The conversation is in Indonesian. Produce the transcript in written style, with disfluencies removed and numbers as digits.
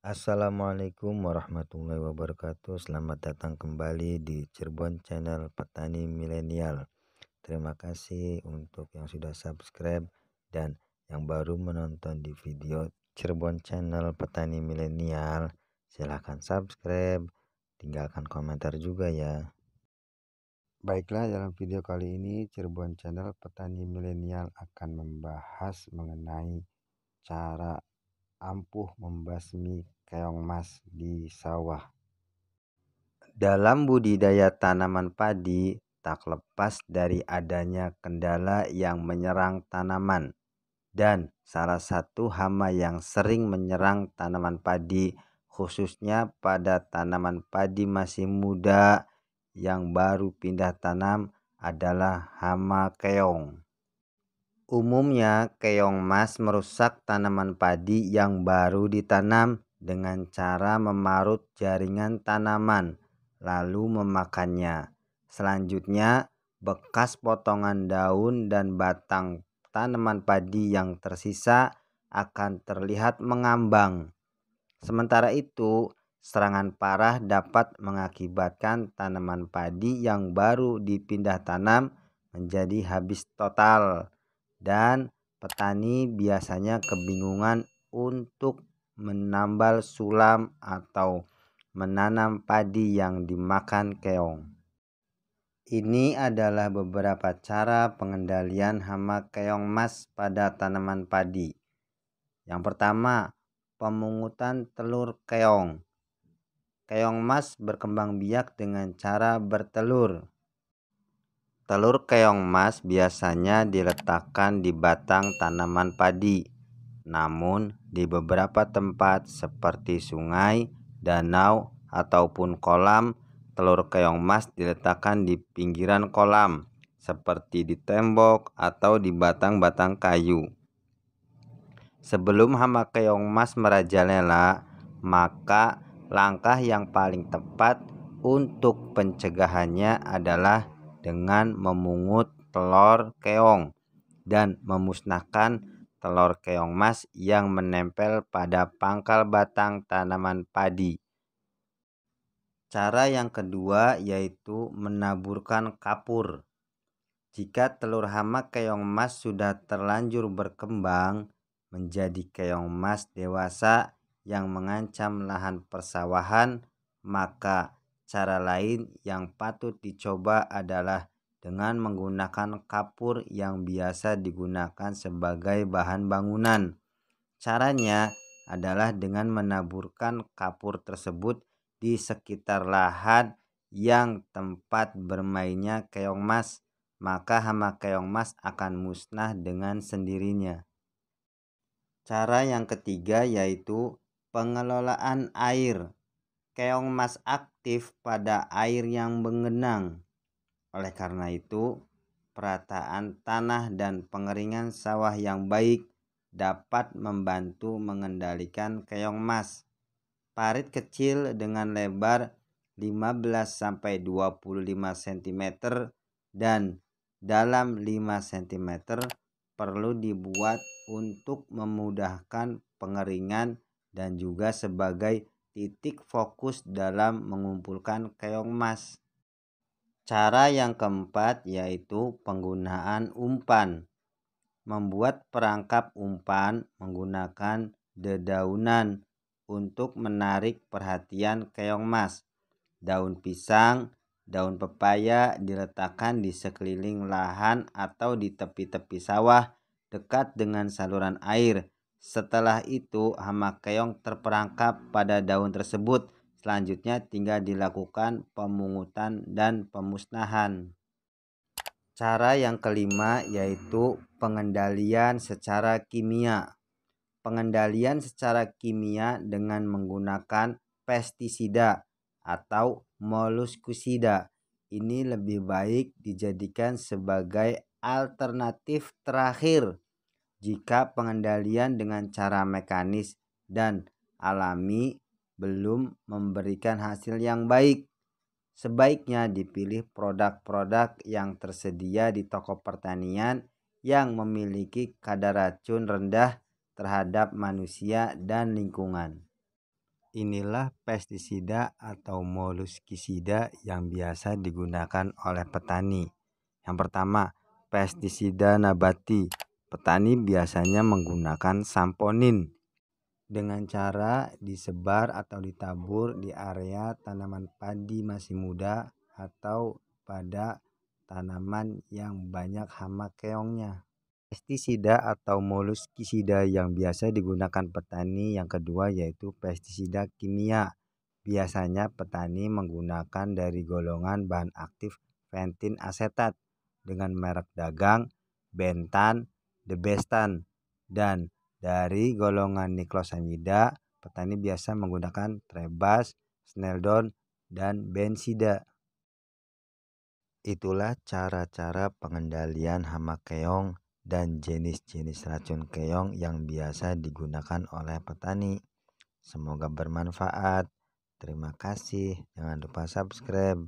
Assalamualaikum warahmatullahi wabarakatuh. Selamat datang kembali di Cirebon Channel Petani Milenial. Terima kasih untuk yang sudah subscribe dan yang baru menonton di video Cirebon Channel Petani Milenial. Silahkan subscribe, tinggalkan komentar juga ya. Baiklah, dalam video kali ini Cirebon Channel Petani Milenial akan membahas mengenai cara ampuh membasmi keong mas di sawah. Dalam budidaya tanaman padi, tak lepas dari adanya kendala yang menyerang tanaman. Dan salah satu hama yang sering menyerang tanaman padi, khususnya pada tanaman padi masih muda yang baru pindah tanam, adalah hama keong. Umumnya keong mas merusak tanaman padi yang baru ditanam dengan cara memarut jaringan tanaman lalu memakannya. Selanjutnya, bekas potongan daun dan batang tanaman padi yang tersisa akan terlihat mengambang. Sementara itu, serangan parah dapat mengakibatkan tanaman padi yang baru dipindah tanam menjadi habis total. Dan petani biasanya kebingungan untuk menambal sulam atau menanam padi yang dimakan keong. Ini adalah beberapa cara pengendalian hama keong mas pada tanaman padi. Yang pertama, pemungutan telur keong. Keong mas berkembang biak dengan cara bertelur. Telur keong mas biasanya diletakkan di batang tanaman padi. Namun di beberapa tempat seperti sungai, danau, ataupun kolam, telur keong mas diletakkan di pinggiran kolam seperti di tembok atau di batang-batang kayu. Sebelum hama keong mas merajalela, maka langkah yang paling tepat untuk pencegahannya adalah dengan memungut telur keong dan memusnahkan telur keong mas yang menempel pada pangkal batang tanaman padi. Cara yang kedua yaitu menaburkan kapur. Jika telur hama keong mas sudah terlanjur berkembang menjadi keong mas dewasa yang mengancam lahan persawahan, maka cara lain yang patut dicoba adalah dengan menggunakan kapur yang biasa digunakan sebagai bahan bangunan. Caranya adalah dengan menaburkan kapur tersebut di sekitar lahan yang tempat bermainnya keong mas, maka hama keong mas akan musnah dengan sendirinya. Cara yang ketiga yaitu pengelolaan air. Keong mas aktif pada air yang menggenang. Oleh karena itu, perataan tanah dan pengeringan sawah yang baik dapat membantu mengendalikan keong mas. Parit kecil dengan lebar 15-25 cm dan dalam 5 cm perlu dibuat untuk memudahkan pengeringan dan juga sebagai titik fokus dalam mengumpulkan keong mas. Cara yang keempat yaitu penggunaan umpan. Membuat perangkap umpan menggunakan dedaunan untuk menarik perhatian keong mas. Daun pisang, daun pepaya diletakkan di sekeliling lahan atau di tepi-tepi sawah dekat dengan saluran air. Setelah itu hama keong terperangkap pada daun tersebut. Selanjutnya tinggal dilakukan pemungutan dan pemusnahan. Cara yang kelima yaitu pengendalian secara kimia. Pengendalian secara kimia dengan menggunakan pestisida atau moluskusida ini lebih baik dijadikan sebagai alternatif terakhir jika pengendalian dengan cara mekanis dan alami belum memberikan hasil yang baik. Sebaiknya dipilih produk-produk yang tersedia di toko pertanian yang memiliki kadar racun rendah terhadap manusia dan lingkungan. Inilah pestisida atau moluskisida yang biasa digunakan oleh petani. Yang pertama, pestisida nabati. Petani biasanya menggunakan samponin dengan cara disebar atau ditabur di area tanaman padi masih muda atau pada tanaman yang banyak hama keongnya. Pestisida atau moluskisida yang biasa digunakan petani yang kedua yaitu pestisida kimia. Biasanya petani menggunakan dari golongan bahan aktif pentin asetat dengan merek dagang Bentan, Debestan, dan dari golongan niklosamida petani biasa menggunakan Trebas, Sneldon, dan Bensida. Itulah cara-cara pengendalian hama keong dan jenis-jenis racun keong yang biasa digunakan oleh petani. Semoga bermanfaat. Terima kasih. Jangan lupa subscribe.